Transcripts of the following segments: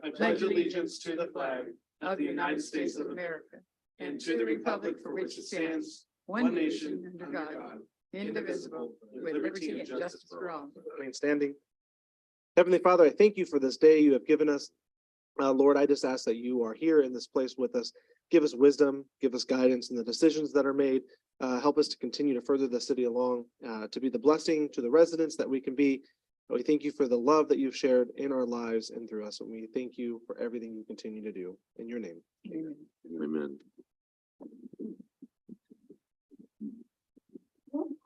I pledge allegiance to the flag of the United States of America and to the republic for which it stands, one nation, under God, indivisible, with liberty and justice for all. Remain standing. Heavenly Father, I thank you for this day you have given us. Lord, I just ask that you are here in this place with us. Give us wisdom, give us guidance in the decisions that are made. Help us to continue to further the city along, to be the blessing to the residents that we can be. We thank you for the love that you've shared in our lives and through us. And we thank you for everything you continue to do. In your name. Amen. Amen.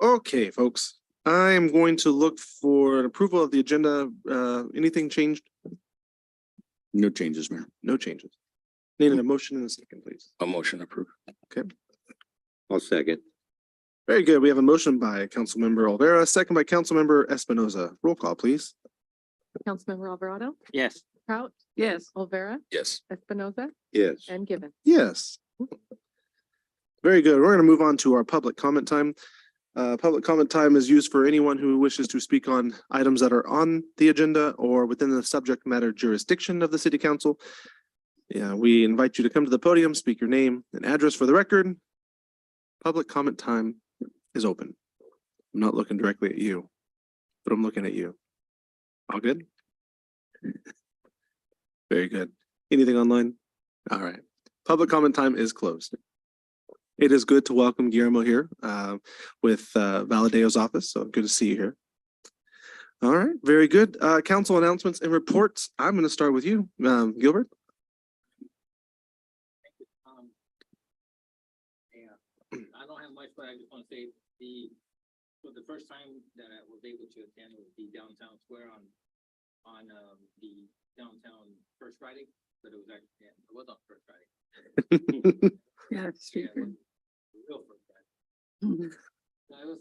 Okay, folks. I am going to look for an approval of the agenda. Anything changed? No changes, Mayor. No changes. Needed a motion in a second, please. A motion approved. Okay. I'll second. Very good. We have a motion by Councilmember Olvera, second by Councilmember Espinoza. Roll call, please. Councilmember Alvarado, Yes. Prout, Yes. Olvera, Yes. Espinoza, Yes. and Gibbon. Yes. Very good. We're going to move on to our public comment time. Public comment time is used for anyone who wishes to speak on items that are on the agenda or within the subject matter jurisdiction of the city council. Yeah, we invite you to come to the podium, speak your name and address for the record. Public comment time is open. I'm not looking directly at you, but I'm looking at you. All good? Very good. Anything online? All right. Public comment time is closed. It is good to welcome Guillermo here with Valadeo's office. So good to see you here. All right, very good. Council announcements and reports. I'm going to start with you, Gilbert. I don't have much, but I just want to say for the first time that I was able to attend was the downtown square on the downtown First Friday, but it was actually, it was on First Friday. Yeah, street Yeah, food. real First Friday. Mhm. So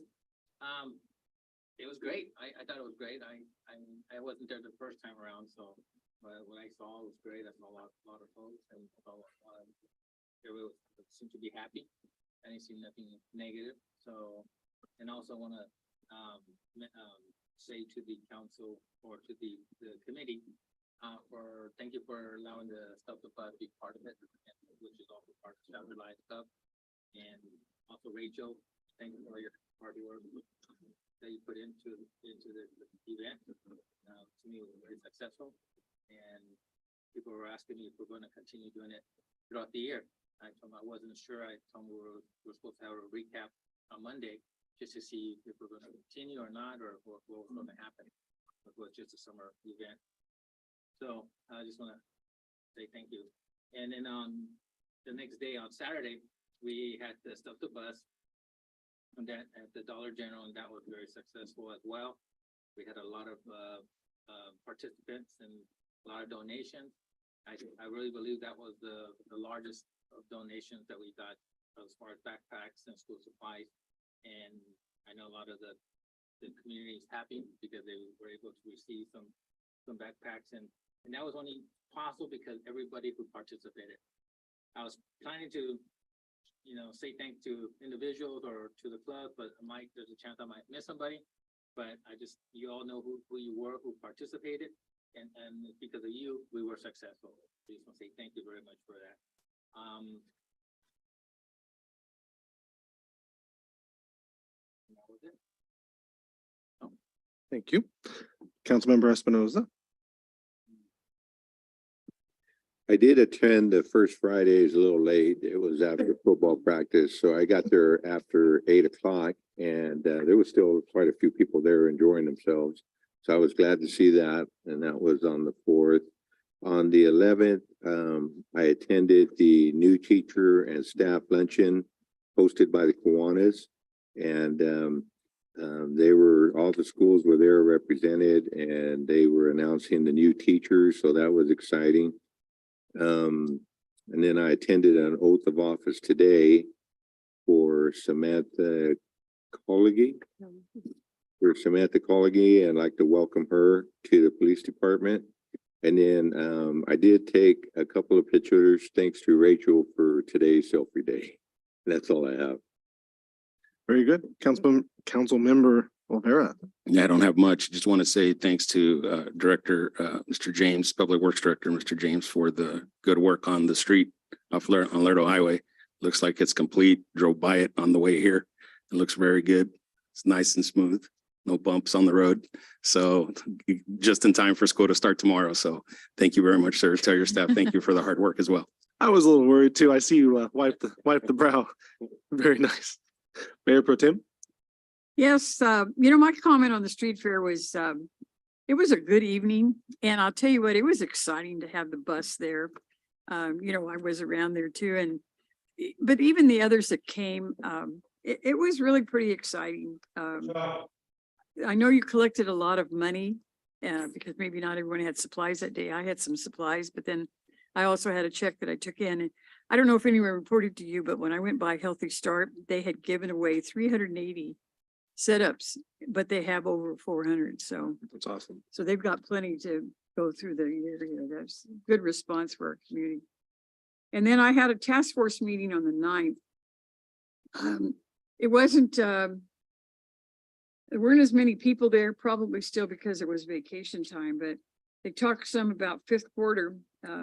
it was great. I thought it was great. I wasn't there the first time around, so but what I saw was great. I saw a lot of folks and everyone seemed to be happy. I didn't see nothing negative. So, and also want to say to the council or to the committee thank you for allowing the Stuff the Bus be part of it, which is also part of Chapter Light Stuff. And also Rachel, thank you for your hard work that you put into the event. To me, it was very successful, and people were asking me if we're going to continue doing it throughout the year. I told them I wasn't sure. I told them we're supposed to have a recap on Monday just to see if we're going to continue or not, or what was going to happen. It was just a summer event. So I just want to say thank you. And then on the next day, on Saturday, we had the Stuff the Bus and that at the Dollar General, and that was very successful as well. We had a lot of participants and a lot of donations. I really believe that was the largest of donations that we got as far as backpacks and school supplies. And I know a lot of the community is happy because they were able to receive some backpacks, and that was only possible because everybody who participated. I was planning to, say thanks to individuals or to the club, but there's a chance I might miss somebody. But you all know who you were, who participated, and because of you, we were successful. I just want to say thank you very much for that. That was it. Thank you. Councilmember Espinoza. I did attend the first Fridays a little late. It was after football practice, so I got there after 8 o'clock, and there was still quite a few people there enjoying themselves. So I was glad to see that, and that was on the 4th. On the 11th, I attended the new teacher and staff luncheon hosted by the Kiwanis, and all the schools were there represented, and they were announcing the new teachers, so that was exciting. And then I attended an oath of office today for Samantha Collegy. I'd like to welcome her to the police department. And then I did take a couple of pictures thanks to Rachel for today's selfie day. That's all I have. Very good. Council member Olvera. Yeah, I don't have much. Just want to say thanks to Director, Mr. James, Public Works Director, Mr. James, for the good work on the street off on Lerdo Highway. Looks like it's complete. Drove by it on the way here. It looks very good. It's nice and smooth. No bumps on the road. So just in time for school to start tomorrow. So thank you very much, sir. Tell your staff, thank you for the hard work as well. I was a little worried too. I see you wipe the brow. Very nice. Mayor Pro Tem? Yes, my comment on the street fair was, it was a good evening, and I'll tell you what, it was exciting to have the bus there. I was around there too, but even the others that came, it was really pretty exciting. I know you collected a lot of money, because maybe not everyone had supplies that day. I had some supplies, but then I also had a check that I took in. And I don't know if anyone reported to you, but when I went by Healthy Start, they had given away 380 setups, but they have over 400. So That's awesome. they've got plenty to go through the area. That's a good response for our community. And then I had a task force meeting on the 9th. It wasn't, there weren't as many people there, probably still because it was vacation time, but they talked some about fifth quarter.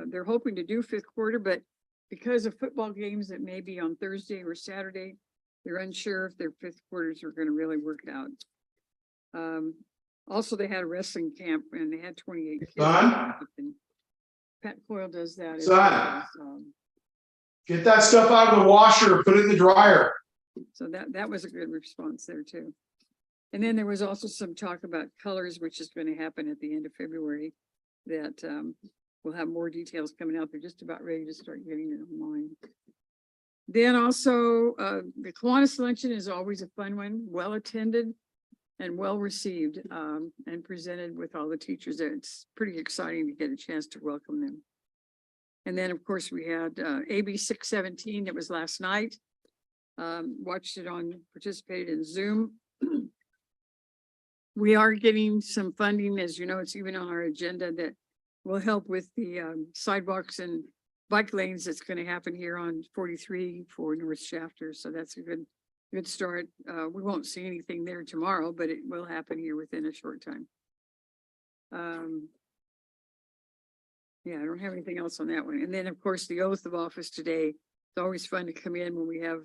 They're hoping to do fifth quarter, but because of football games that may be on Thursday or Saturday, they're unsure if their fifth quarters are going to really work out. Also, they had a wrestling camp and they had 28 kids. Son? And Pat Coyle does that. as Son? well, so. Get that stuff out of the washer, put it in the dryer. So that was a good response there too. And then there was also some talk about colors, which is going to happen at the end of February. That we'll have more details coming out. They're just about ready to start getting it online. Then also, the Kiwanis luncheon is always a fun one, well attended and well received, and presented with all the teachers there. It's pretty exciting to get a chance to welcome them. And then, of course, we had AB 617 that was last night. Watched it participated in Zoom. We are getting some funding, as you know, it's even on our agenda that will help with the sidewalks and bike lanes that's going to happen here on 43 for North Shafter. So that's a good start. We won't see anything there tomorrow, but it will happen here within a short time. Yeah, I don't have anything else on that one. And then, of course, the oath of office today. It's always fun to come in when we have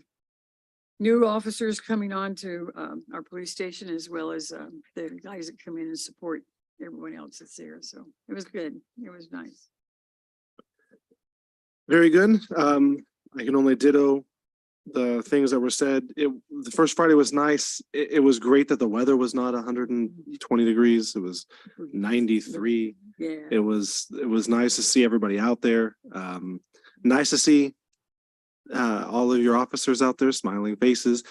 new officers coming on to our police station, as well as the guys that come in and support everyone else that's there. So it was good. It was nice. Very good. I can only ditto the things that were said. The first Friday was nice. It was great that the weather was not 120 degrees. It was 93. Yeah. It was nice to see everybody out there. Nice to see all of your officers out there, smiling faces,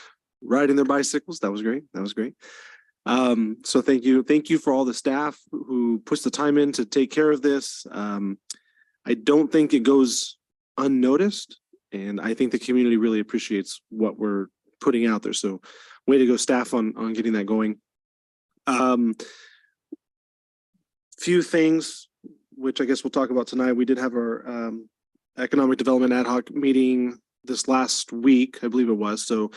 riding their bicycles. That was great. That was great. So thank you for all the staff who puts the time in to take care of this. I don't think it goes unnoticed, and I think the community really appreciates what we're putting out there. So way to go, staff, on getting that going. Few things which I guess we'll talk about tonight. We did have our economic development ad hoc meeting this last week, I believe it was. So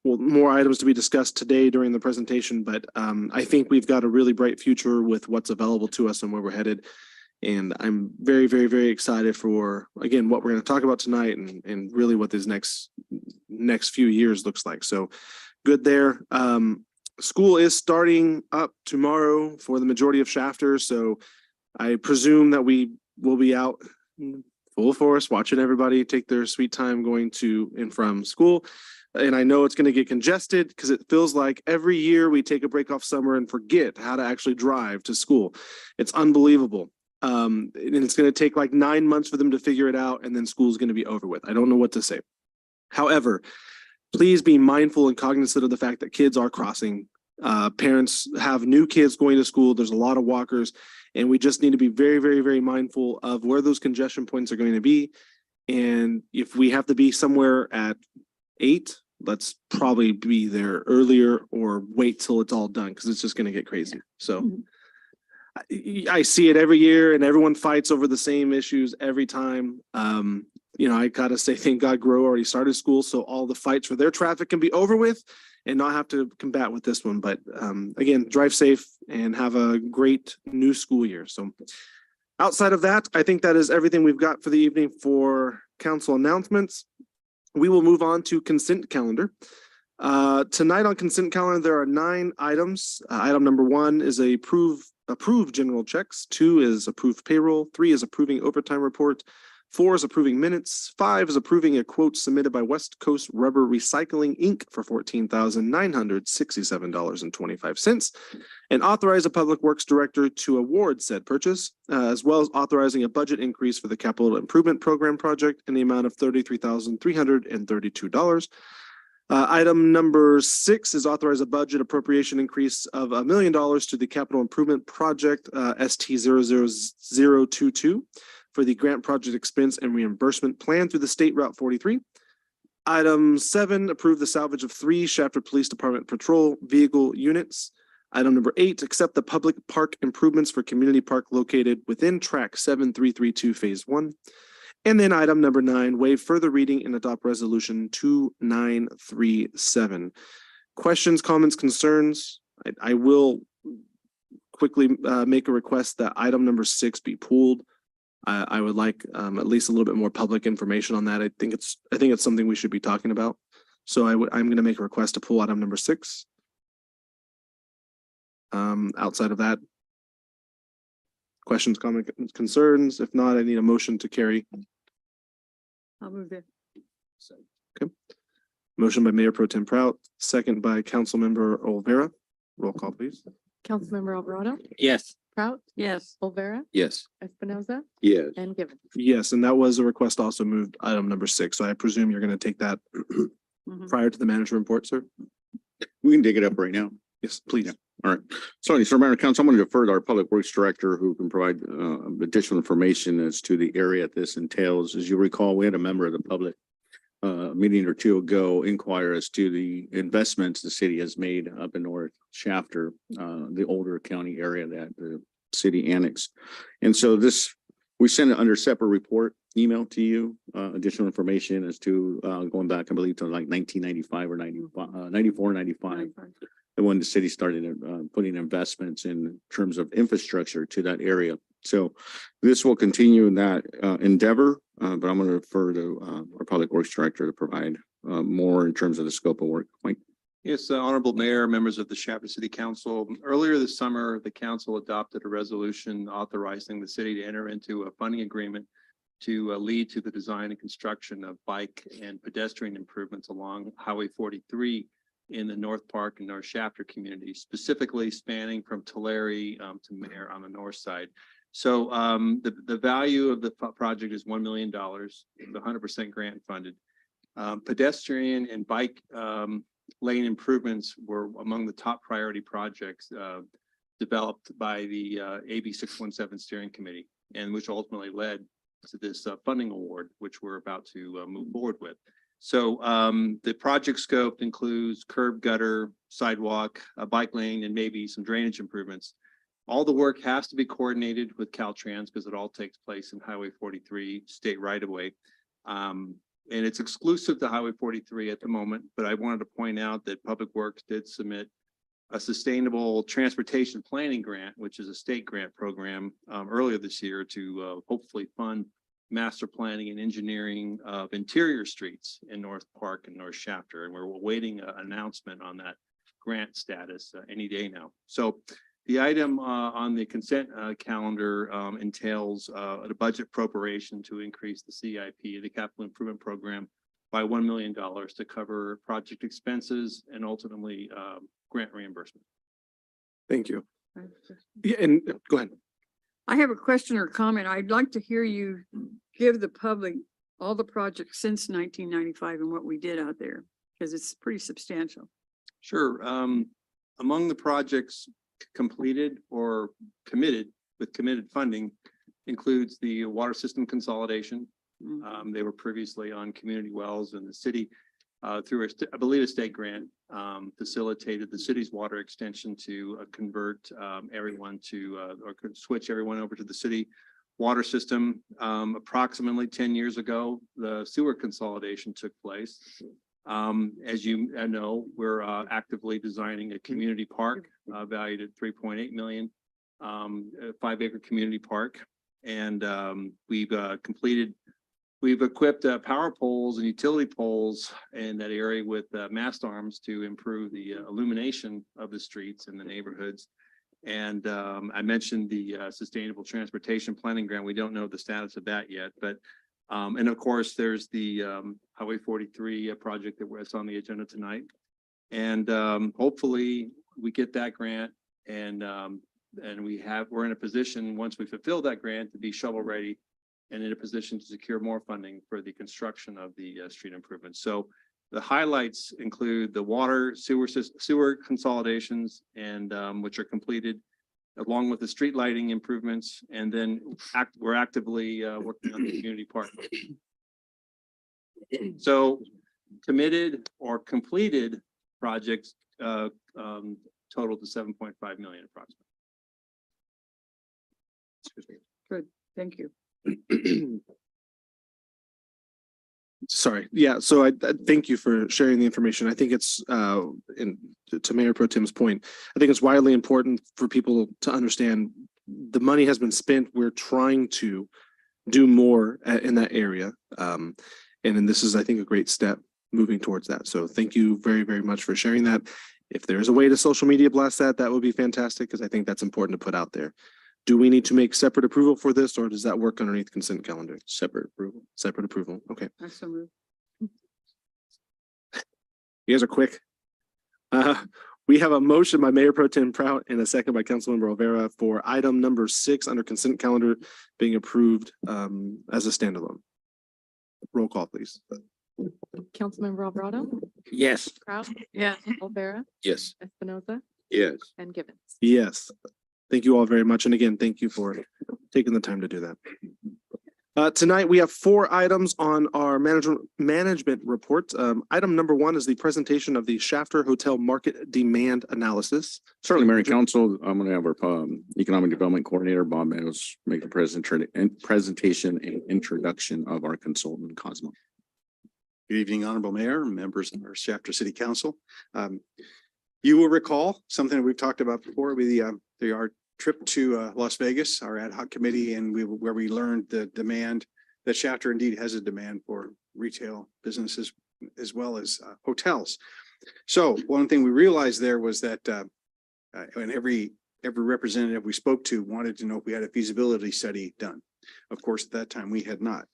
more items to be discussed today during the presentation, but I think we've got a really bright future with what's available to us and where we're headed. And I'm very, very, very excited for, again, what we're going to talk about tonight and really what this next few years looks like. So good there. School is starting up tomorrow for the majority of Shafter. So I presume that we will be out full force, watching everybody take their sweet time going to and from school. And I know it's going to get congested because it feels like every year we take a break off summer and forget how to actually drive to school. It's unbelievable. And it's going to take like 9 months for them to figure it out, and then school's going to be over with. I don't know what to say. However, please be mindful and cognizant of the fact that kids are crossing. Parents have new kids going to school. There's a lot of walkers, and we just need to be very, very, very mindful of where those congestion points are going to be. And if we have to be somewhere at 8, let's probably be there earlier or wait till it's all done, because it's just going to get crazy. So I see it every year, and everyone fights over the same issues every time. I gotta say, thank God Grow already started school, so all the fights for their traffic can be over with, and not have to combat with this one. But again, drive safe and have a great new school year. So outside of that, I think that is everything we've got for the evening for council announcements. We will move on to consent calendar. Tonight on consent calendar, there are 9 items. Item number 1 is approve general checks. 2 is approve payroll. 3 is approving overtime report. 4 is approving minutes. 5 is approving a quote submitted by West Coast Rubber Recycling Inc. for $14,967.25. And authorize a public works director to award said purchase, as well as authorizing a budget increase for the capital improvement program project in the amount of $33,332. Item number 6 is authorize a budget appropriation increase of $1 million to the capital improvement project ST 00022 for the grant project expense and reimbursement plan through the state Route 43. Item 7, approve the salvage of 3 Shafter Police Department patrol vehicle units. Item number 8, accept the public park improvements for community park located within track 7332 phase 1. And then item number 9, waive further reading and adopt resolution 2937. Questions, comments, concerns? I will quickly make a request that item number 6 be pulled. I would like at least a little bit more public information on that. I think it's something we should be talking about. So I'm going to make a request to pull item number 6. Outside of that, questions, comments, concerns? If not, I need a motion to carry. I'll move it. Motion by Mayor Pro Tem Prout, second by Councilmember Olvera. Roll call, please. Councilmember Alvarado, Yes. Prout, Yes. Olvera, Yes. Espinoza, Yes. and Gibbon. Yes, and that was a request also moved item number 6. So I presume you're going to take that Mhm. prior to the manager report, sir? We can dig it up right now. Yes, please. Yeah. All right. So Mayor Council, I'm going to defer to our Public Works Director who can provide additional information as to the area this entails. As you recall, we had a member of the public meeting or two ago inquire as to the investments the city has made up in North Shafter, the older county area that the city annexed. And so we sent it under separate report email to you, additional information as to going back, I believe, to like 1995 or 94, 95. When the city started putting investments in terms of infrastructure to that area. So this will continue in that endeavor, but I'm going to refer to our Public Works Director to provide more in terms of the scope of work. Mike? Yes, Honorable Mayor, members of the Shafter City Council. Earlier this summer, the council adopted a resolution authorizing the city to enter into a funding agreement to lead to the design and construction of bike and pedestrian improvements along Highway 43 in the North Park and North Shafter communities, specifically spanning from Tulare to Mare on the north side. So the value of the project is $1 million, 100% grant funded. Pedestrian and bike lane improvements were among the top priority projects developed by the AB 617 steering committee, and which ultimately led to this funding award, which we're about to move forward with. So the project scope includes curb, gutter, sidewalk, a bike lane, and maybe some drainage improvements. All the work has to be coordinated with Caltrans because it all takes place in Highway 43 state right of way. And it's exclusive to Highway 43 at the moment, but I wanted to point out that Public Works did submit a sustainable transportation planning grant, which is a state grant program earlier this year to hopefully fund master planning and engineering of interior streets in North Park and North Shafter. And we're awaiting an announcement on that grant status any day now. So the item on the consent calendar entails a budget appropriation to increase the CIP, the capital improvement program, by $1 million to cover project expenses and ultimately grant reimbursement. Thank you. Yeah, and go ahead. I have a question or comment. I'd like to hear you give the public all the projects since 1995 and what we did out there, because it's pretty substantial. Sure. Among the projects completed or committed with committed funding includes the water system consolidation. They were previously on community wells, and the city through I believe a state grant facilitated the city's water extension to convert everyone to or could switch everyone over to the city water system. Approximately 10 years ago, the sewer consolidation took place. As you know, we're actively designing a community park valued at 3.8 million, a 5-acre community park. And we've equipped power poles and utility poles in that area with mast arms to improve the illumination of the streets and the neighborhoods. And I mentioned the Sustainable Transportation Planning Grant. We don't know the status of that yet, but and of course, there's the Highway 43 project that's on the agenda tonight. And hopefully we get that grant and we're in a position, once we fulfill that grant, to be shovel ready and in a position to secure more funding for the construction of the street improvements. So the highlights include the water sewer consolidations and which are completed, along with the street lighting improvements, and then we're actively working on the community park. So committed or completed projects total to 7.5 million approximately. Excuse me. Good, thank you. Sorry. Yeah. So I thank you for sharing the information. I think it's to Mayor Pro Tem's point, I think it's widely important for people to understand the money has been spent. We're trying to do more in that area. And then this is, I think, a great step moving towards that. So thank you very, very much for sharing that. If there's a way to social media blast that, that would be fantastic, because I think that's important to put out there. Do we need to make separate approval for this, or does that work underneath consent calendar? Separate approval. Separate approval. Okay. So moved. You guys are quick. We have a motion by Mayor Pro Tem Prout and a second by Councilmember Rivera for item number 6 under consent calendar being approved as a standalone. Roll call, please. Councilmember Alvarado, Yes. Prout, Yeah. Olvera, Yes. Espinoza, Yes. and Givens. Yes. Thank you all very much. And again, thank you for taking the time to do that. Tonight, we have 4 items on our management report. Item number 1 is the presentation of the Shafter Hotel Market Demand Analysis. Certainly, Mayor and Council, I'm going to have our Economic Development Coordinator, Bob Meadows, make the presentation and introduction of our consultant, Cosmo. Good evening, Honorable Mayor, members of our Shafter City Council. You will recall something that we've talked about before, our trip to Las Vegas, our ad hoc committee, and where we learned the demand that Shafter indeed has a demand for retail businesses as well as hotels. So one thing we realized there was that and every representative we spoke to wanted to know if we had a feasibility study done. Of course, at that time we had not.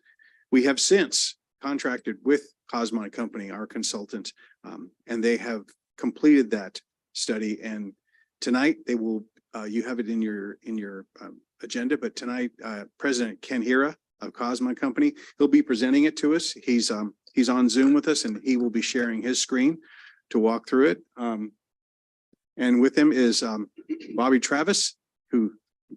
We have since contracted with Cosmo Company, our consultant, and they have completed that study. And tonight they will, you have it in your agenda, but tonight President Ken Hira of Cosmo Company, he'll be presenting it to us. He's on Zoom with us, and he will be sharing his screen to walk through it. And with him is Bobby Travis, who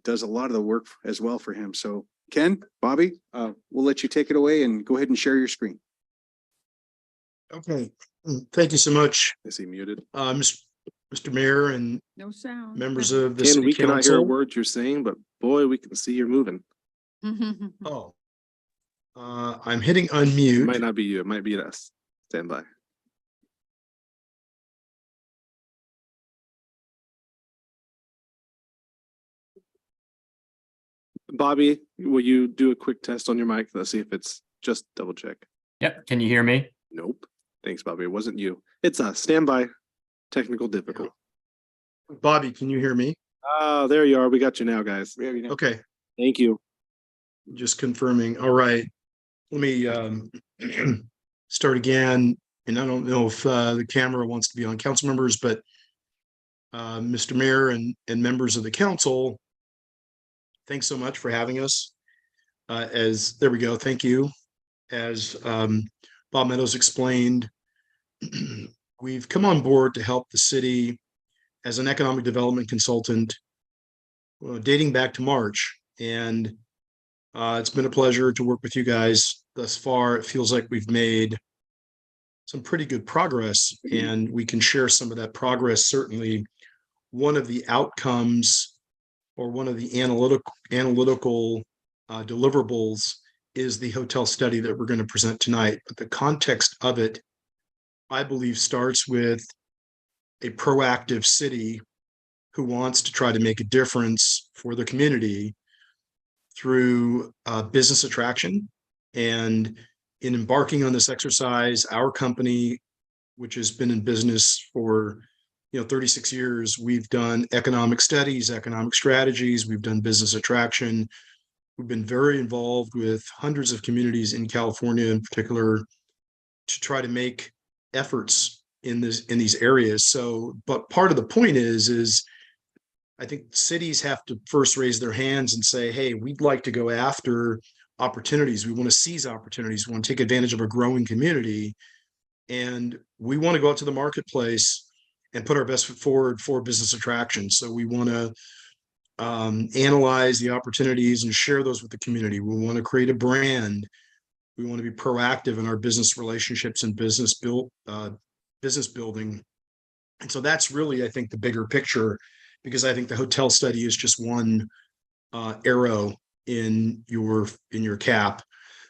does a lot of the work as well for him. So Ken, Bobby, we'll let you take it away and go ahead and share your screen. Okay, thank you so much, Is he muted? Mr. Mayor and No sound. members of the Ken, city we cannot hear a council. word you're saying, but boy, we can see you're moving. Oh. I'm hitting It might unmute. not be you. It might be us. Stand by. Bobby, will you do a quick test on your mic? Let's see if it's just double check. Yep. Can you hear me? Nope. Thanks, Bobby. It wasn't you. It's us. Stand by. Technical difficulty. Bobby, can you hear me? Oh, there you are. We got you now, guys. Okay, Thank you. just confirming. All right. Let me start again. And I don't know if the camera wants to be on, council members, but Mr. Mayor and members of the council, thanks so much for having us. There we go. Thank you. As Bob Meadows explained, we've come on board to help the city as an economic development consultant dating back to March. And it's been a pleasure to work with you guys thus far. It feels like we've made some pretty good progress, and we can share some of that progress. Certainly, one of the outcomes or one of the analytical deliverables is the hotel study that we're going to present tonight. But the context of it I believe, starts with a proactive city who wants to try to make a difference for the community through business attraction. And in embarking on this exercise, our company, which has been in business for 36 years, we've done economic studies, economic strategies, we've done business attraction. We've been very involved with hundreds of communities in California in particular to try to make efforts in these areas. So, but part of the point is I think cities have to first raise their hands and say, hey, we'd like to go after opportunities. We want to seize opportunities. We want to take advantage of a growing community. And we want to go out to the marketplace and put our best foot forward for business attraction. So we want to analyze the opportunities and share those with the community. We want to create a brand. We want to be proactive in our business relationships and business building. And so that's really, I think, the bigger picture, because I think the hotel study is just one arrow in your cap.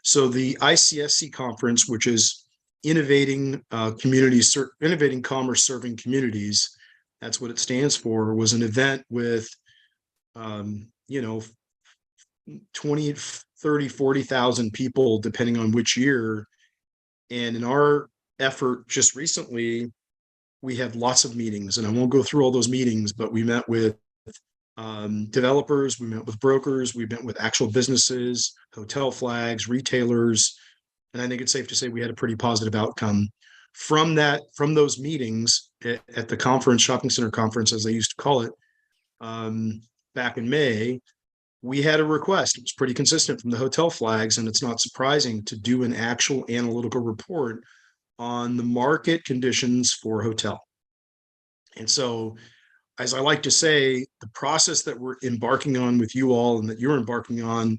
So the ICSC conference, which is innovating innovating commerce serving communities, that's what it stands for, was an event with 20, 30, 40,000 people, depending on which year. And in our effort just recently, we had lots of meetings, and I won't go through all those meetings, but we met with developers, we met with brokers, we met with actual businesses, hotel flags, retailers. And I think it's safe to say we had a pretty positive outcome from those meetings at the conference, shopping center conference, as they used to call it, back in May. We had a request. It was pretty consistent from the hotel flags, and it's not surprising, to do an actual analytical report on the market conditions for hotel. And so, as I like to say, the process that we're embarking on with you all and that you're embarking on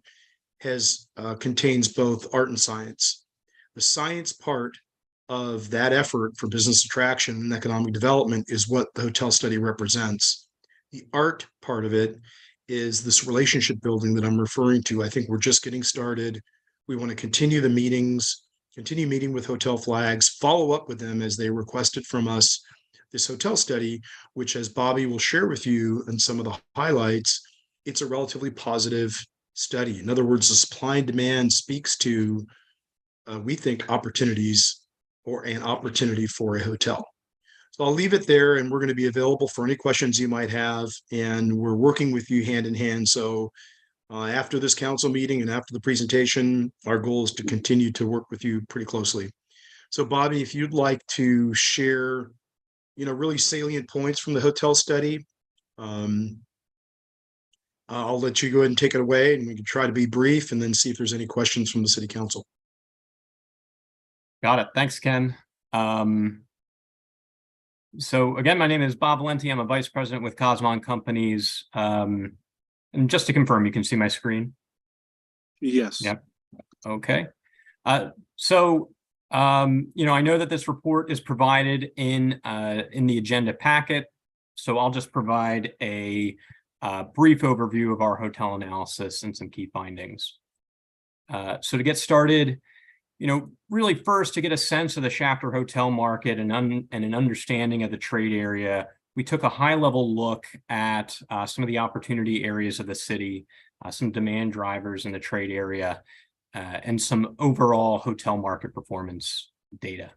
contains both art and science. The science part of that effort for business attraction and economic development is what the hotel study represents. The art part of it is this relationship building that I'm referring to. I think we're just getting started. We want to continue the meetings, continue meeting with hotel flags, follow up with them as they requested from us this hotel study, which, as Bobby will share with you and some of the highlights, it's a relatively positive study. In other words, the supply and demand speaks to, we think, opportunities or an opportunity for a hotel. So I'll leave it there, and we're going to be available for any questions you might have, and we're working with you hand in hand. So after this council meeting and after the presentation, our goal is to continue to work with you pretty closely. So Bobby, if you'd like to share, really salient points from the hotel study, I'll let you go ahead and take it away, and we can try to be brief and then see if there's any questions from the city council. Got it. Thanks, Ken. So again, my name is Bob Valenti. I'm a vice president with Cosmon Companies. And just to confirm, you can see my screen? Yes. Yep. Okay. So I know that this report is provided in the agenda packet. So I'll just provide a brief overview of our hotel analysis and some key findings. So to get started, really first, to get a sense of the Shafter hotel market and an understanding of the trade area, we took a high-level look at some of the opportunity areas of the city, some demand drivers in the trade area, and some overall hotel market performance data.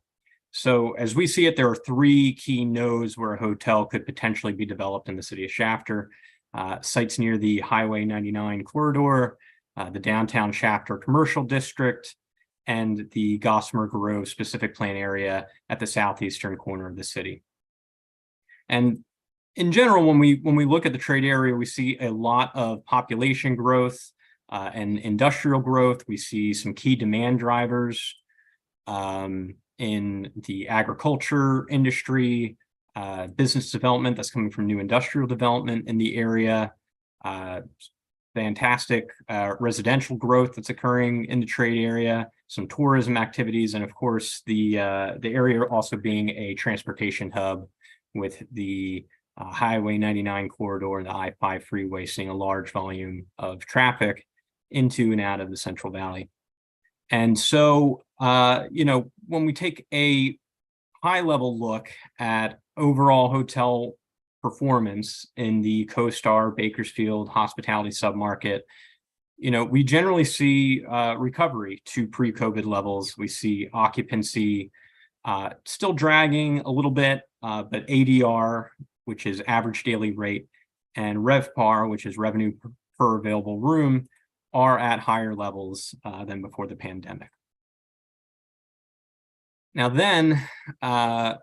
So as we see it, there are three key nodes where a hotel could potentially be developed in the city of Shafter. Sites near the Highway 99 corridor, the downtown Shafter commercial district, and the Gossamer Grove specific plan area at the southeastern corner of the city. And in general, when we look at the trade area, we see a lot of population growth and industrial growth. We see some key demand drivers in the agriculture industry, business development that's coming from new industrial development in the area, fantastic residential growth that's occurring in the trade area, some tourism activities, and of course the area also being a transportation hub with the Highway 99 corridor and the I-5 freeway seeing a large volume of traffic into and out of the Central Valley. And so, when we take a high-level look at overall hotel performance in the CoStar Bakersfield hospitality submarket, we generally see recovery to pre-COVID levels. We see occupancy still dragging a little bit, but ADR, which is average daily rate, and RevPAR, which is revenue per available room, are at higher levels than before the pandemic. Now then, to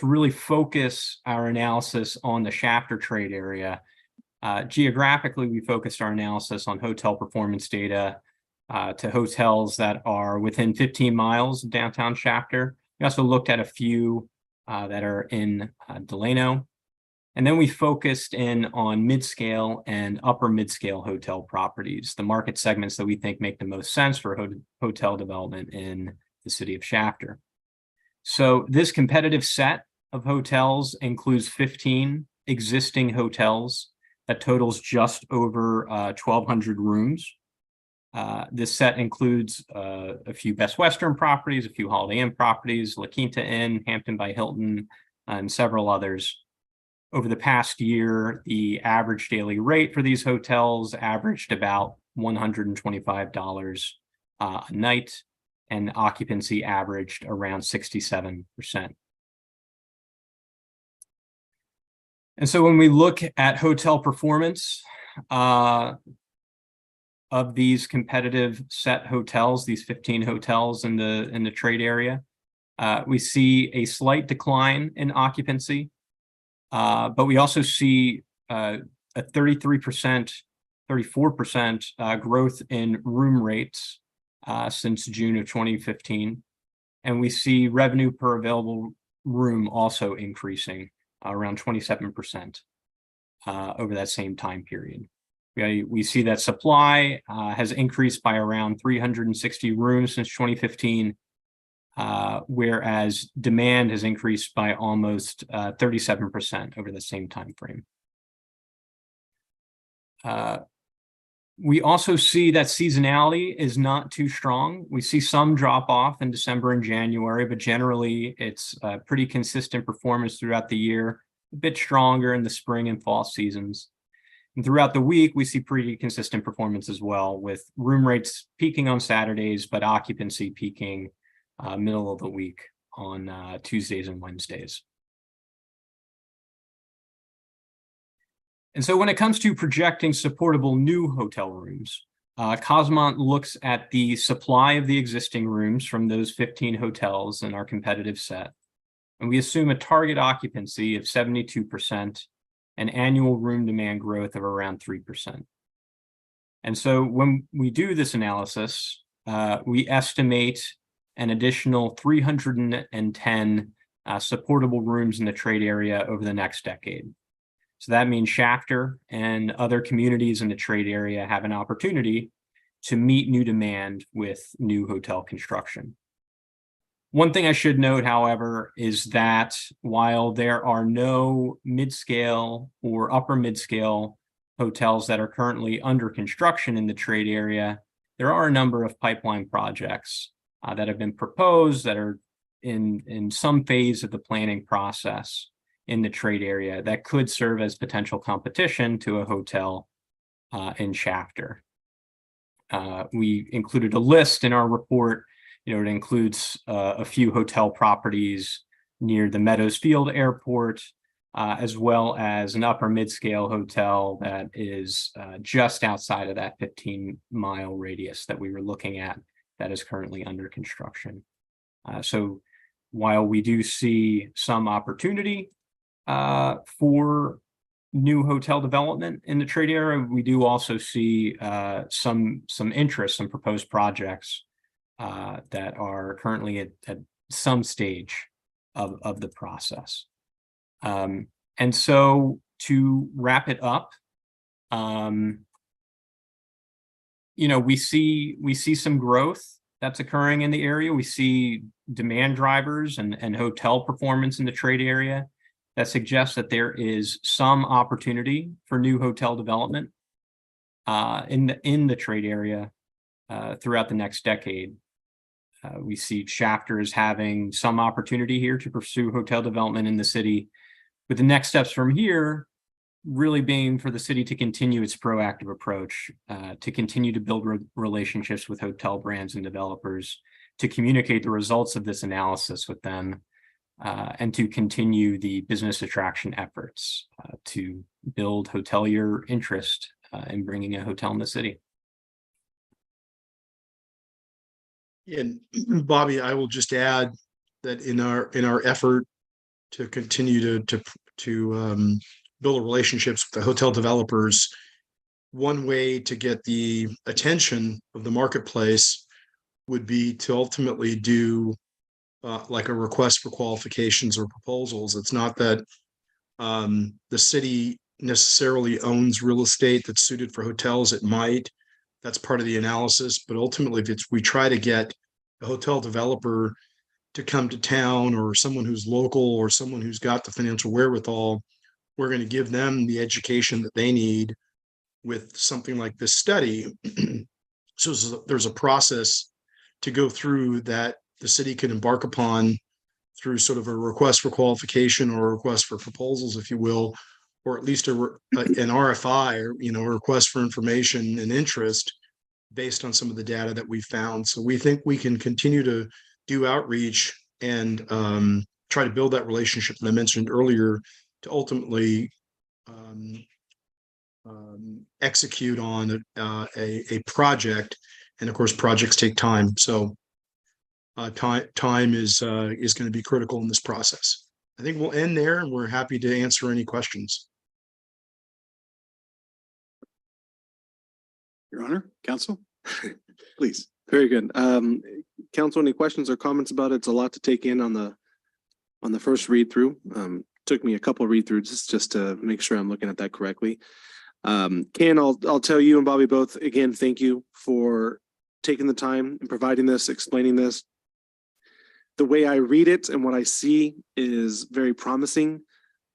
really focus our analysis on the Shafter trade area, geographically, we focused our analysis on hotel performance data to hotels that are within 15 miles of downtown Shafter. We also looked at a few that are in Delano. And then we focused in on mid-scale and upper mid-scale hotel properties, the market segments that we think make the most sense for hotel development in the city of Shafter. So this competitive set of hotels includes 15 existing hotels that totals just over 1,200 rooms. This set includes a few Best Western properties, a few Holiday Inn properties, La Quinta Inn, Hampton by Hilton, and several others. Over the past year, the average daily rate for these hotels averaged about $125 a night, and occupancy averaged around 67%. And so when we look at hotel performance of these competitive set hotels, these 15 hotels in the trade area, we see a slight decline in occupancy. But we also see a 33%, 34% growth in room rates since June of 2015. And we see revenue per available room also increasing around 27% over that same time period. We see that supply has increased by around 360 rooms since 2015. Whereas demand has increased by almost 37% over the same time frame. We also see that seasonality is not too strong. We see some drop off in December and January, but generally it's pretty consistent performance throughout the year, a bit stronger in the spring and fall seasons. And throughout the week, we see pretty consistent performance as well, with room rates peaking on Saturdays, but occupancy peaking middle of the week on Tuesdays and Wednesdays. And so when it comes to projecting supportable new hotel rooms, Cosmont looks at the supply of the existing rooms from those 15 hotels in our competitive set. And we assume a target occupancy of 72% and annual room demand growth of around 3%. And so when we do this analysis, we estimate an additional 310 supportable rooms in the trade area over the next decade. So that means Shafter and other communities in the trade area have an opportunity to meet new demand with new hotel construction. One thing I should note, however, is that while there are no mid-scale or upper mid-scale hotels that are currently under construction in the trade area, there are a number of pipeline projects that have been proposed that are in some phase of the planning process in the trade area that could serve as potential competition to a hotel in Shafter. We included a list in our report. It includes a few hotel properties near the Meadows Field Airport, as well as an upper mid-scale hotel that is just outside of that 15-mile radius that we were looking at that is currently under construction. So while we do see some opportunity for new hotel development in the trade area, we do also see some interest in proposed projects that are currently at some stage of the process. And so to wrap it up, we see some growth that's occurring in the area. We see demand drivers and hotel performance in the trade area that suggests that there is some opportunity for new hotel development in the trade area throughout the next decade. We see Shafter as having some opportunity here to pursue hotel development in the city, with the next steps from here really being for the city to continue its proactive approach, to continue to build relationships with hotel brands and developers, to communicate the results of this analysis with them, and to continue the business attraction efforts to build hotelier interest in bringing a hotel in the city. And Bobby, I will just add that in our effort to continue to build relationships with the hotel developers, one way to get the attention of the marketplace would be to ultimately do like a request for qualifications or proposals. It's not that the city necessarily owns real estate that's suited for hotels. It might. That's part of the analysis. But ultimately, if we try to get a hotel developer to come to town, or someone who's local, or someone who's got the financial wherewithal, we're going to give them the education that they need with something like this study. So there's a process to go through that the city can embark upon through sort of a request for qualification or a request for proposals, if you will, or at least an RFI, or, a request for information and interest based on some of the data that we found. So we think we can continue to do outreach and try to build that relationship that I mentioned earlier to ultimately execute on a project. And of course, projects take time. So time is going to be critical in this process. I think we'll end there, and we're happy to answer any questions. Your Honor, counsel, please. Very good. Council, any questions or comments about it? It's a lot to take in on the first read through. Took me a couple of read throughs just to make sure I'm looking at that correctly. Ken, I'll tell you and Bobby both again, thank you for taking the time and providing this, explaining this. The way I read it and what I see is very promising.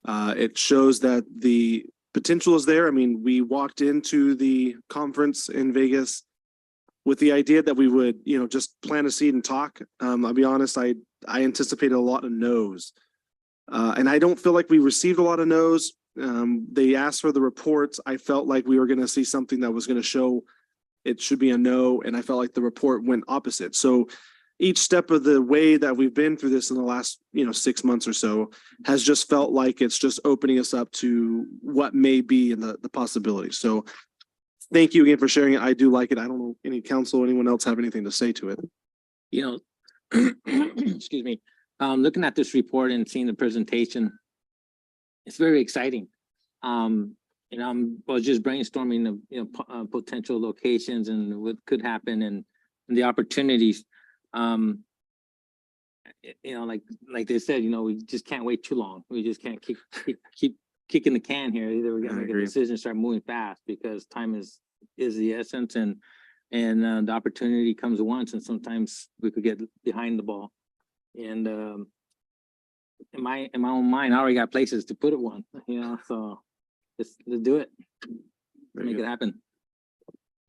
It shows that the potential is there. I mean, we walked into the conference in Vegas with the idea that we would, just plant a seed and talk. I'll be honest, I anticipated a lot of no's. And I don't feel like we received a lot of no's. They asked for the reports. I felt like we were going to see something that was going to show it should be a no. And I felt like the report went opposite. So each step of the way that we've been through this in the last, 6 months or so has just felt like it's just opening us up to what may be in the possibility. So thank you again for sharing it. I do like it. I don't know any council, anyone else have anything to say to it. Excuse me. Looking at this report and seeing the presentation, it's very exciting. I was just brainstorming the potential locations and what could happen and the opportunities. Like they said, we just can't wait too long. We just can't keep kicking the can here. Either we're gonna make a decision, start moving fast, because time is the essence, and the opportunity comes once, and sometimes we could get behind the ball. And in my own mind, I already got places to put it one, so let's do it. Make it happen.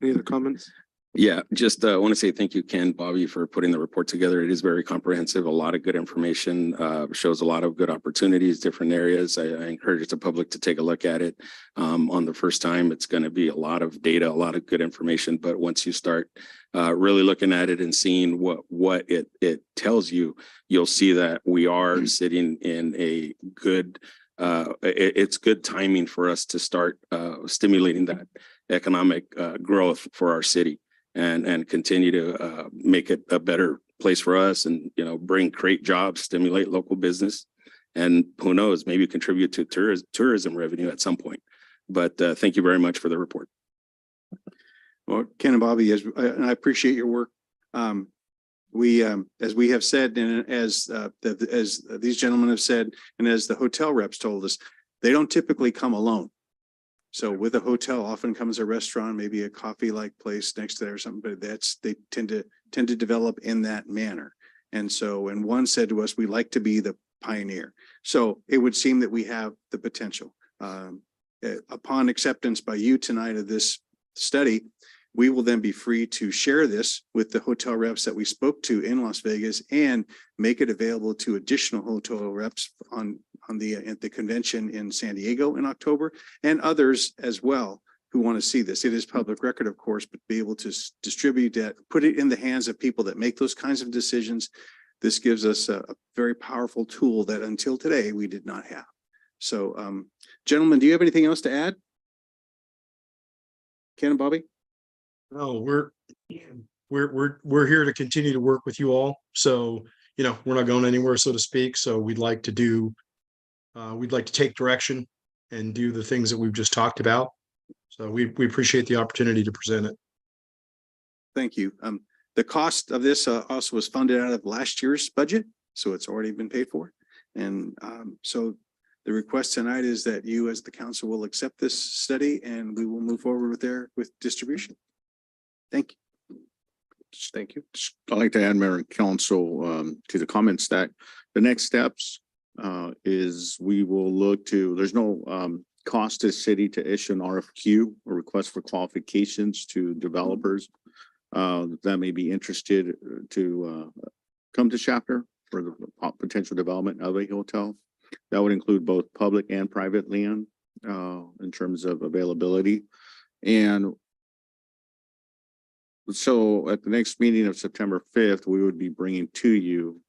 Any other comments? Yeah, just want to say thank you, Ken, Bobby, for putting the report together. It is very comprehensive, a lot of good information, shows a lot of good opportunities, different areas. I encourage the public to take a look at it. On the first time, it's going to be a lot of data, a lot of good information. But once you start really looking at it and seeing what it tells you, you'll see that we are sitting in a good, it's good timing for us to start stimulating that economic growth for our city. And continue to make it a better place for us, and bring great jobs, stimulate local business, and who knows, maybe contribute to tourism revenue at some point. But thank you very much for the report. Well, Ken and Bobby, and I appreciate your work. We, as we have said, and as these gentlemen have said, and as the hotel reps told us, they don't typically come alone. So with a hotel often comes a restaurant, maybe a coffee-like place next to there or something, but they tend to develop in that manner. And so, and one said to us, we like to be the pioneer. So it would seem that we have the potential. Upon acceptance by you tonight of this study, we will then be free to share this with the hotel reps that we spoke to in Las Vegas and make it available to additional hotel reps at the convention in San Diego in October and others as well who want to see this. It is public record, of course, but be able to distribute that, put it in the hands of people that make those kinds of decisions. This gives us a very powerful tool that until today we did not have. So, gentlemen, do you have anything else to add? Ken and Bobby? No, we're here to continue to work with you all. So, we're not going anywhere, so to speak. So we'd like to take direction and do the things that we've just talked about. So we appreciate the opportunity to present it. Thank you. The cost of this also was funded out of last year's budget, so it's already been paid for. And so the request tonight is that you as the council will accept this study and we will move forward with distribution. Thank you. Thank you. I'd like to add, Mayor and Council, to the comments that the next steps is we will look to, there's no cost to the city to issue an RFQ or request for qualifications to developers that may be interested to come to Shafter for the potential development of a hotel. That would include both public and private land in terms of availability. And so at the next meeting of September 5th, we would be bringing to you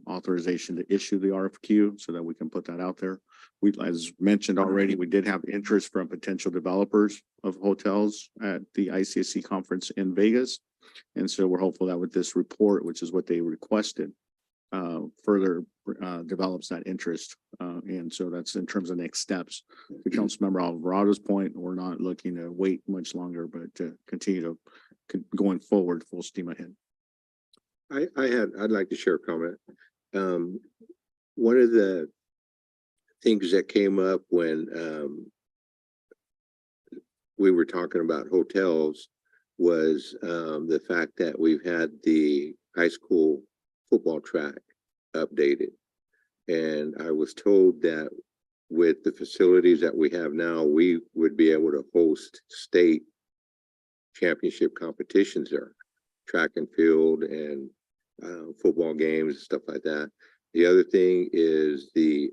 authorization to issue the RFQ so that we can put that out there. We, as mentioned already, we did have interest from potential developers of hotels at the ICSC conference in Vegas. And so we're hopeful that with this report, which is what they requested, further develops that interest. And so that's in terms of next steps. To Councilmember Alvarado's point, we're not looking to wait much longer, but to continue to going forward full steam ahead. I'd like to share a comment. One of the things that came up when we were talking about hotels was the fact that we've had the high school football track updated. And I was told that with the facilities that we have now, we would be able to host state championship competitions there, track and field and football games and stuff like that. The other thing is the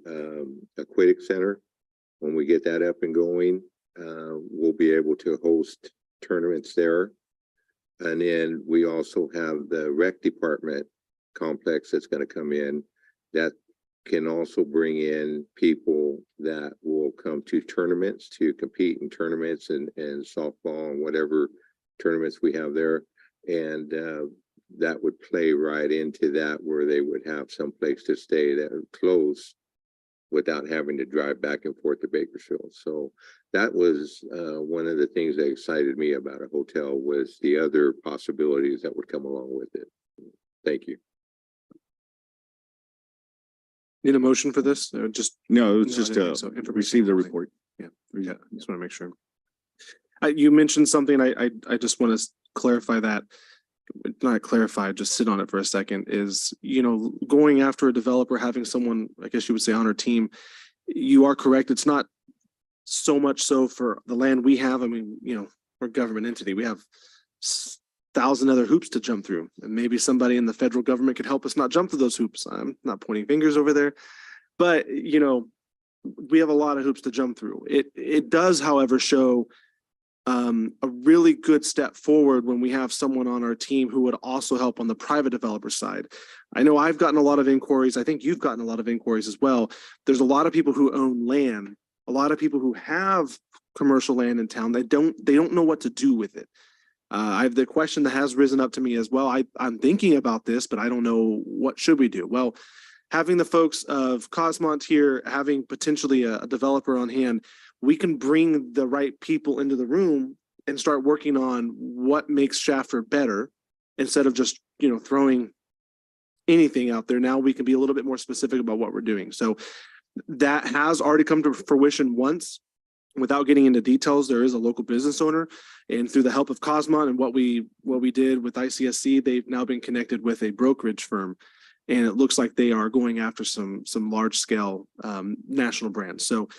aquatic center. When we get that up and going, we'll be able to host tournaments there. And then we also have the rec department complex that's going to come in that can also bring in people that will come to tournaments to compete in tournaments and softball and whatever tournaments we have there. And that would play right into that, where they would have some place to stay that would close without having to drive back and forth to Bakersfield. So that was one of the things that excited me about a hotel, was the other possibilities that would come along with it. Thank you. Need a motion for this? Or just No, it's No, I just didn't think so. receive the report. Yeah, just want to make sure. You mentioned something, I just want to clarify that, not clarify, just sit on it for a second, is, going after a developer, having someone, I guess you would say, on our team, you are correct. It's not so much so for the land we have. I mean, we're a government entity. We have 1,000 other hoops to jump through. And maybe somebody in the federal government could help us not jump through those hoops. I'm not pointing fingers over there, but we have a lot of hoops to jump through. It does, however, show a really good step forward when we have someone on our team who would also help on the private developer side. I know I've gotten a lot of inquiries. I think you've gotten a lot of inquiries as well. There's a lot of people who own land, a lot of people who have commercial land in town. They don't know what to do with it. I have the question that has risen up to me as well. I'm thinking about this, but I don't know, what should we do? Well, having the folks of Cosmont here, having potentially a developer on hand, we can bring the right people into the room and start working on what makes Shafter better, instead of just, throwing anything out there. Now we can be a little bit more specific about what we're doing. So that has already come to fruition once. Without getting into details, there is a local business owner, and through the help of Cosmont and what we did with ICSC, they've now been connected with a brokerage firm, and it looks like they are going after some large scale national brands. So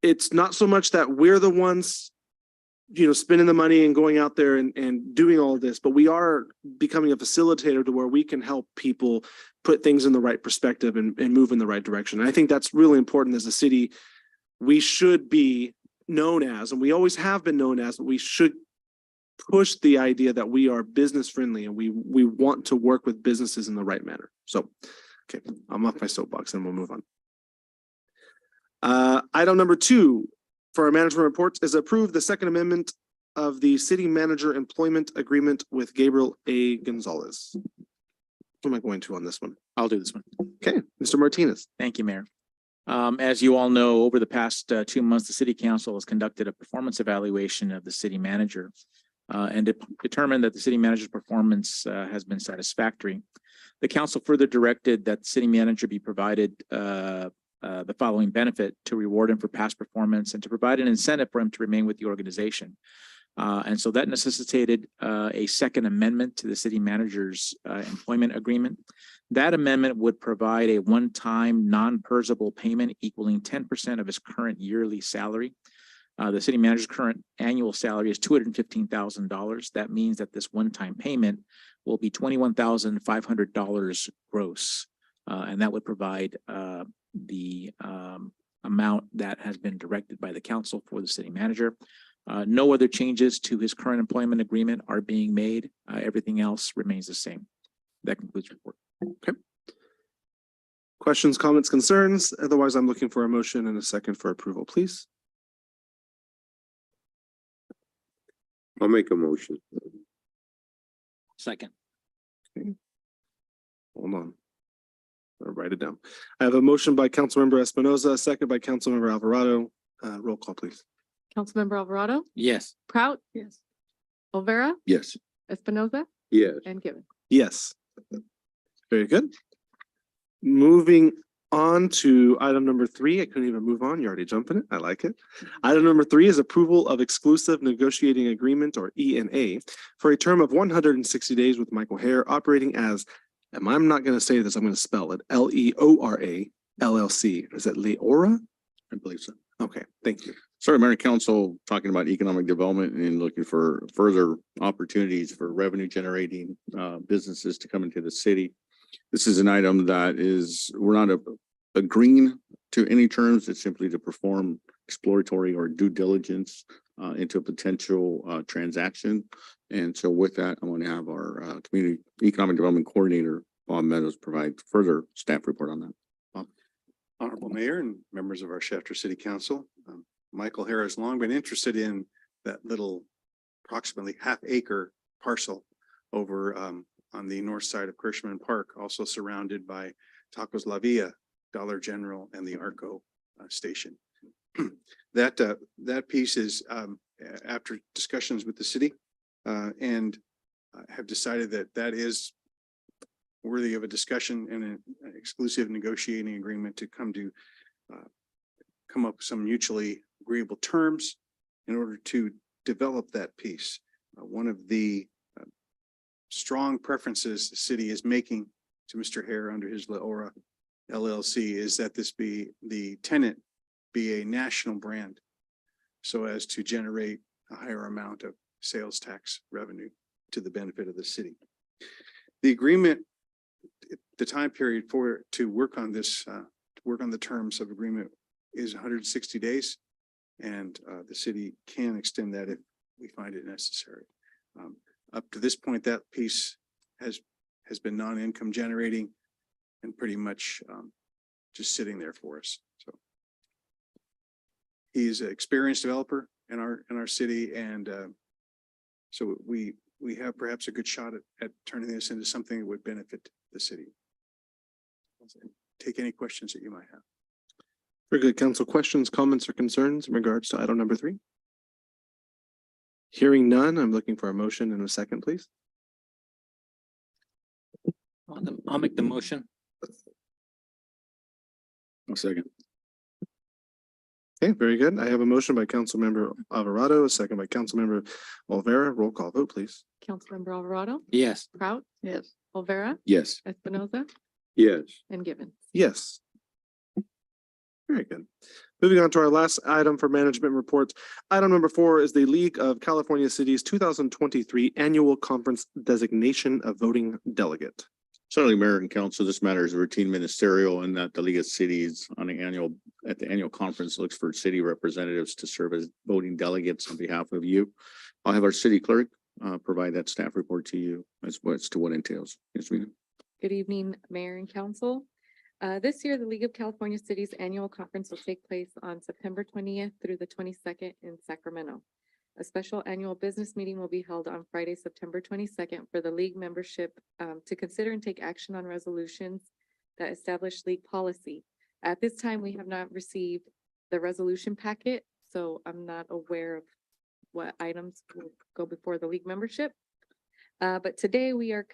it's not so much that we're the ones spending the money and going out there and doing all of this, but we are becoming a facilitator to where we can help people put things in the right perspective and move in the right direction. And I think that's really important as a city. We should be known as, and we always have been known as, but we should push the idea that we are business friendly and we want to work with businesses in the right manner. So, okay, I'm off my soapbox and we'll move on. Item number 2 for our management reports is approve the second amendment of the city manager employment agreement with Gabriel A. Gonzalez. Who am I going to on this one? I'll do this one. Okay, Mr. Martinez. Thank you, Mayor. As you all know, over the past 2 months, the city council has conducted a performance evaluation of the city manager and determined that the city manager's performance has been satisfactory. The council further directed that the city manager be provided the following benefit: to reward him for past performance and to provide an incentive for him to remain with the organization. And so that necessitated a second amendment to the city manager's employment agreement. That amendment would provide a one-time non-PERSable payment equaling 10% of his current yearly salary. The city manager's current annual salary is $215,000. That means that this one-time payment will be $21,500 gross. And that would provide the amount that has been directed by the council for the city manager. No other changes to his current employment agreement are being made. Everything else remains the same. That concludes the report. Okay. Questions, comments, concerns? Otherwise, I'm looking for a motion and a second for approval, please. I'll make a motion. Second. Hold on. I'll write it down. I have a motion by Councilmember Espinoza, a second by Councilmember Alvarado. Roll call, please. Councilmember Alvarado, Yes. Prout, Yes. Olvera, Yes. Espinoza, Yes. and Gibbon. Yes. Very good. Moving on to item number 3. I couldn't even move on. You're already jumping it. I like it. Item number 3 is approval of exclusive negotiating agreement, or ENA, for a term of 160 days with Michael Hare operating as, and I'm not going to say this, I'm going to spell it, LEORA LLC. Is it Leora? I believe so. Okay, thank you. Sorry, Mayor and Council, talking about economic development and looking for further opportunities for revenue generating businesses to come into the city. This is an item that is, we're not agreeing to any terms. It's simply to perform exploratory or due diligence into a potential transaction. And so with that, I want to have our Community Economic Development Coordinator, Bob Meadows, provide further staff report on that. Bob. Honorable Mayor and members of our Shafter City Council, Michael Hare has long been interested in that little approximately half-acre parcel over on the north side of Kirschman Park, also surrounded by Tacos La Villa, Dollar General, and the Arco station. That piece is after discussions with the city and have decided that that is worthy of a discussion and an exclusive negotiating agreement to come up with some mutually agreeable terms in order to develop that piece. One of the strong preferences the city is making to Mr. Hare under his Leora LLC is that this be the tenant be a national brand so as to generate a higher amount of sales tax revenue to the benefit of the city. The agreement, the time period to work on this, to work on the terms of agreement is 160 days. And the city can extend that if we find it necessary. Up to this point, that piece has been non-income generating and pretty much just sitting there for us. So he's an experienced developer in our city, and so we have perhaps a good shot at turning this into something that would benefit the city. Take any questions that you might have. Very good, council. Questions, comments, or concerns in regards to item number 3? Hearing none, I'm looking for a motion and a second, please. I'll make the motion. A second. Okay, very good. I have a motion by Councilmember Alvarado, a second by Councilmember Olvera. Roll call vote, please. Councilmember Alvarado, Yes. Prout, Yes. Olvera, Yes. Espinoza, Yes. and Gibbon. Yes. Very good. Moving on to our last item for management reports. Item number 4 is the League of California Cities 2023 Annual Conference Designation of Voting Delegate. Certainly, Mayor and Council, this matter is routine ministerial and that the League of Cities at the annual conference looks for city representatives to serve as voting delegates on behalf of you. I'll have our city clerk provide that staff report to you as to what entails. Yes, Rita. Good evening, Mayor and Council. This year, the League of California Cities Annual Conference will take place on September 20th through the 22nd in Sacramento. A special annual business meeting will be held on Friday, September 22nd for the league membership to consider and take action on resolutions that establish league policy. At this time, we have not received the resolution packet, so I'm not aware of what items will go before the league membership. But today we are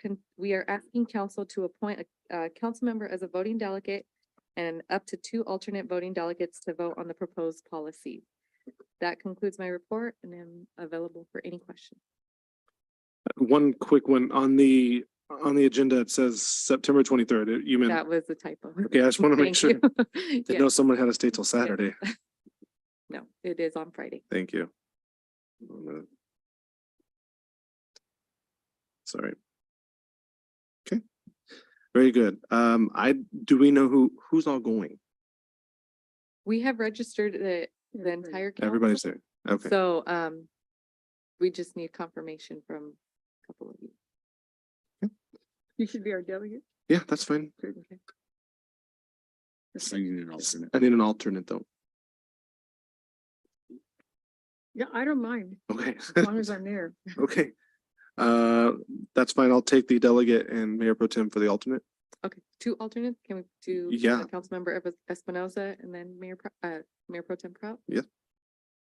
asking council to appoint a council member as a voting delegate and up to 2 alternate voting delegates to vote on the proposed policy. That concludes my report and I'm available for any questions. One quick one on the agenda. It says September 23rd. You meant, That was a typo. okay, I just want to make Thank sure. you. Didn't know someone had to stay till Saturday. No, it is on Friday. Thank you. Sorry. Okay, very good. Do we know who's all going? We have registered the entire council. Everybody's there. Okay. So, we just need confirmation from a couple of you. You should be our delegate. Yeah, that's fine. Okay. I need an alternate. I need an alternate though. Yeah, I don't mind, Okay. as long as I'm there. Okay. That's fine. I'll take the delegate and Mayor Pro Tem for the alternate. Okay, 2 alternates. Can we do? Yeah. Councilmember Espinoza and then Mayor Pro Tem Prout? Yeah.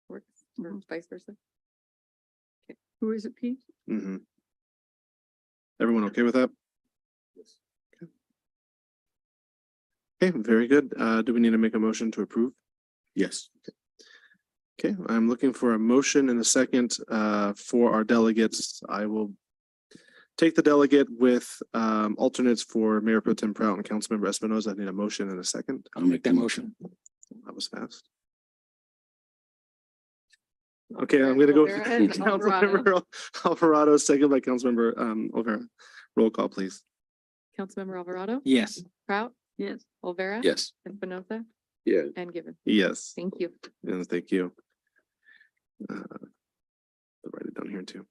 Works, or Mhm. vice versa? Who is it, Pete? Mm-hmm. Everyone okay with that? Yes. Okay, very good. Do we need to make a motion to approve? Yes. Okay, I'm looking for a motion in a second for our delegates. I will take the delegate with alternates for Mayor Pro Tem Prout and Councilmember Espinoza. I need a motion in a second. I'll make that motion. That was fast. Okay, I'm gonna go. Olvera and Councilmember Alvarado, second by Councilmember Olvera. Roll call, please. Councilmember Alvarado? Yes. Prout? Yes. Olvera? Yes. Espinoza? Yeah. And Given. Yes, Thank you. and thank you. I'll write it down here too.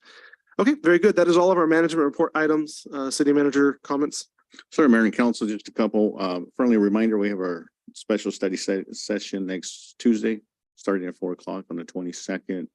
Okay, very good. That is all of our management report items. City manager comments. Sorry, Mayor and Council, just a couple, friendly reminder, we have our special study session next Tuesday, starting at 4 o'clock on the 22nd.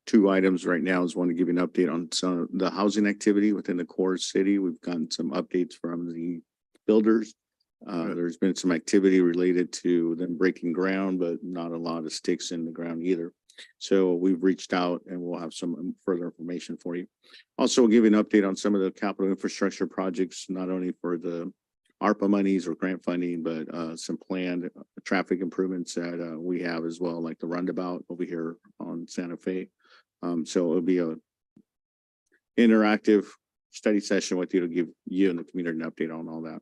2 items right now is one to give you an update on some of the housing activity within the core city. We've gotten some updates from the builders. There's been some activity related to them breaking ground, but not a lot of sticks in the ground either. So we've reached out and we'll have some further information for you. Also, we'll give you an update on some of the capital infrastructure projects, not only for the ARPA monies or grant funding, but some planned traffic improvements that we have as well, like the roundabout over here on Santa Fe. So it'll be a interactive study session with you to give you and the community an update on all that.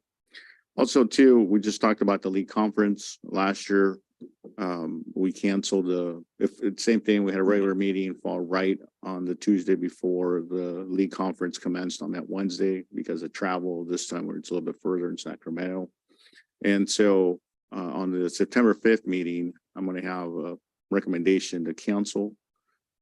Also, too, we just talked about the league conference last year. We canceled same thing. We had a regular meeting fall right on the Tuesday before the league conference commenced on that Wednesday because of travel. This time it's a little bit further in Sacramento. And so on the September 5th meeting, I'm going to have a recommendation to cancel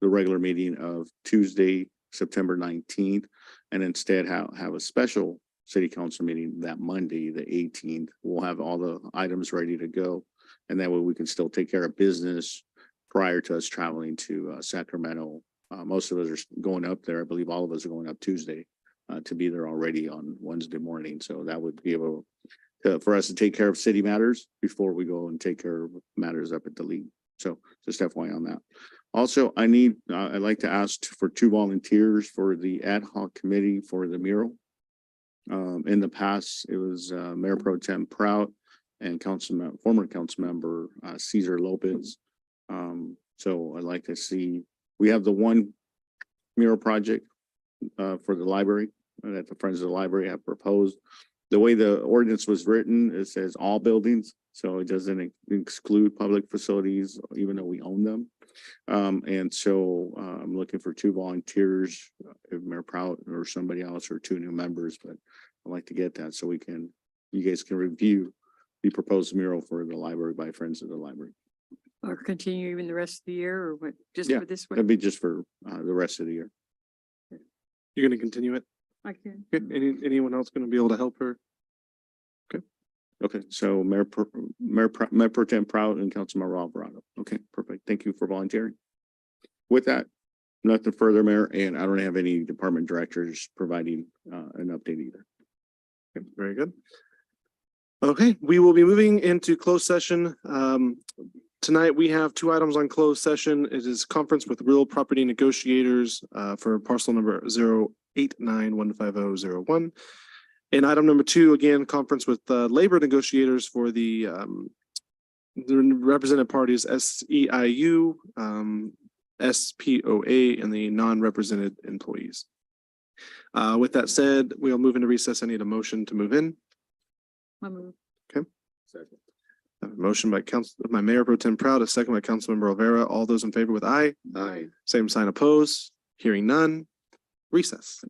the regular meeting of Tuesday, September 19th, and instead have a special city council meeting that Monday, the 18th. We'll have all the items ready to go. And that way we can still take care of business prior to us traveling to Sacramento. Most of us are going up there. I believe all of us are going up Tuesday to be there already on Wednesday morning. So that would be able for us to take care of city matters before we go and take care of matters up at the league. So just FYI on that. Also, I'd like to ask for 2 volunteers for the ad hoc committee for the mural. In the past, it was Mayor Pro Tem Prout and former council member Cesar Lopez. So I'd like to see, we have the one mural project for the library that the Friends of the Library have proposed. the way the ordinance was written, it says all buildings, so it doesn't exclude public facilities, even though we own them. And so I'm looking for 2 volunteers, if Mayor Prout or somebody else, or 2 new members, but I'd like to get that so you guys can review the proposed mural for the library by Friends of the Library. Or continue even the rest of the year or what, just Yeah, for this That'd one? be just for the rest of the year. You're gonna continue it? I can. Okay, anyone else gonna be able to help her? Okay, so Mayor Pro Tem Prout and Councilmember Alvarado. Okay, perfect. Thank you for volunteering. With that, nothing further, Mayor, and I don't have any department directors providing an update either. Okay, very good. Okay, we will be moving into closed session. Tonight, we have 2 items on closed session. It is conference with real property negotiators for parcel number 089150001. And item number 2, again, conference with labor negotiators for the represented parties SEIU, SPOA, and the non-represented employees. With that said, we'll move into recess. I need a motion to move in. I move. A motion by Mayor Pro Tem Proud, a second by Councilmember Rivera. All those in favor with aye. Aye. Same sign opposed. Hearing none. Recess.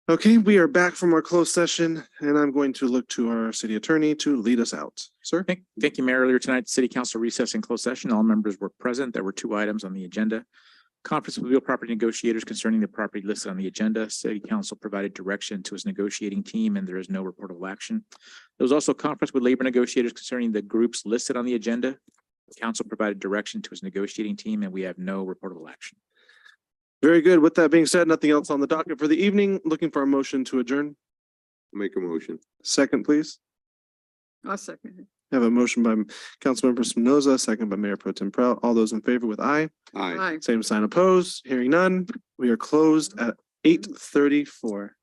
Okay, we are back from our closed session and I'm going to look to our city attorney to lead us out. Sir? Thank you, Mayor. Earlier tonight, the city council recessed in closed session. All members were present. There were two items on the agenda. Conference with real property negotiators concerning the property listed on the agenda. City council provided direction to its negotiating team and there is no reportable action. There was also a conference with labor negotiators concerning the groups listed on the agenda. The council provided direction to its negotiating team and we have no reportable action. Very good. With that being said, nothing else on the docket for the evening. Looking for a motion to adjourn. Make a motion. Second, please. I'll second it. I have a motion by Councilmember Espinoza, second by Mayor Pro Tem Prout. All those in favor with aye. Aye. Aye. Same sign opposed. Hearing none. We are closed at 8:34.